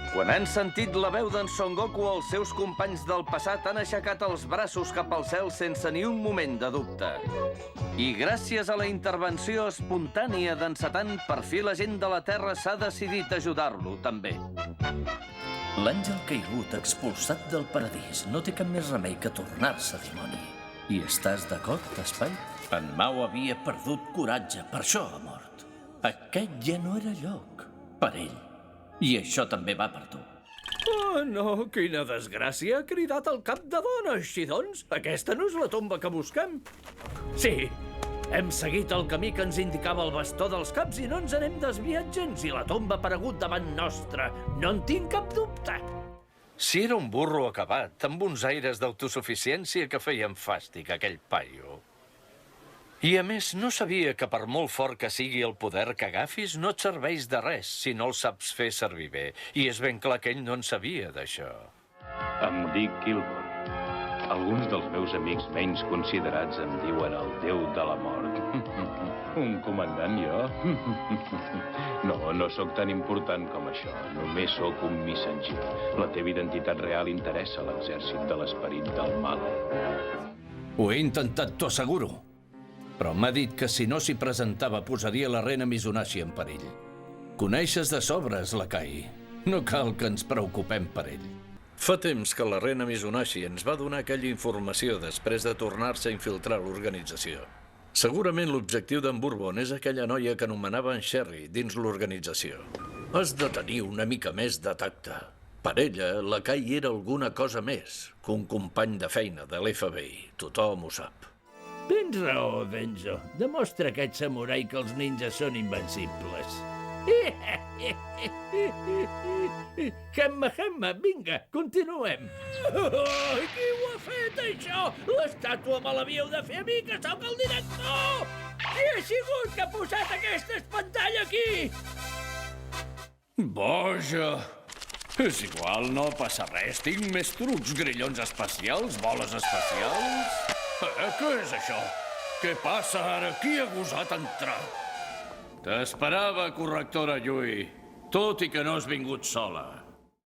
Quan han sentit la veu d'en Son Goku, els seus companys del passat han aixecat els braços cap al cel sense ni un moment de dubte. I gràcies a la intervenció espontània d'en Satan, per fi la gent de la Terra s'ha decidit a ajudar-lo, també. L'àngel caigut expulsat del paradís no té cap més remei que tornar-se dimoni. I estàs d'acord, Espai? En Mao havia perdut coratge, per això ha mort. Aquest ja no era lloc per ell. I això també va per tu. Oh, no, quina desgràcia. Ha cridat el cap de dona, així doncs. Aquesta no és la tomba que busquem. Sí, hem seguit el camí que ens indicava el bastó dels caps i no ens n'hem desviat gens. I la tomba ha aparegut davant nostra. No en tinc cap dubte. Si era un burro acabat, amb uns aires d'autosuficiència que feien fàstic, aquell paio. I a més, no sabia que per molt fort que sigui el poder que agafis, no et serveix de res si no el saps fer servir bé. I és ben clar que ell no en sabia, d'això. Em dic Kilgore. Alguns dels meus amics menys considerats em diuen el déu de la mort. Un comandant, jo? No sóc tan important com això. Només sóc un missatger. La teva identitat real interessa a l'exèrcit de l'esperit del mal. Ho he intentat, t'ho asseguro. Però m'ha dit que si no s'hi presentava posaria la reina Mizunashii en perill. Coneixes de sobres, Lakai. No cal que ens preocupem per ell. Fa temps que la reina Mizunashii ens va donar aquella informació després de tornar-se a infiltrar l'organització. Segurament l'objectiu d'en Bourbon és aquella noia que anomenaven Sherry dins l'organització. Has de tenir una mica més de tacte. Per ella, Lakai era alguna cosa més que un company de feina de l'FBI. Tothom ho sap. Tens raó, Benzo. Demostra a aquest samurai que els ninjas són invencibles. Hemma, vinga, continuem. Oh, qui ho ha fet, això? L'estàtua me l'havíeu de fer a mi, que sóc el director! Qui ha sigut que ha posat aquest espantall aquí? Boja! És igual, no passa res. Tinc més trucs, grillons especials, boles especials... Què és això? Què passa ara? Qui ha gosat entrar? T'esperava, correctora Yui, tot i que no has vingut sola.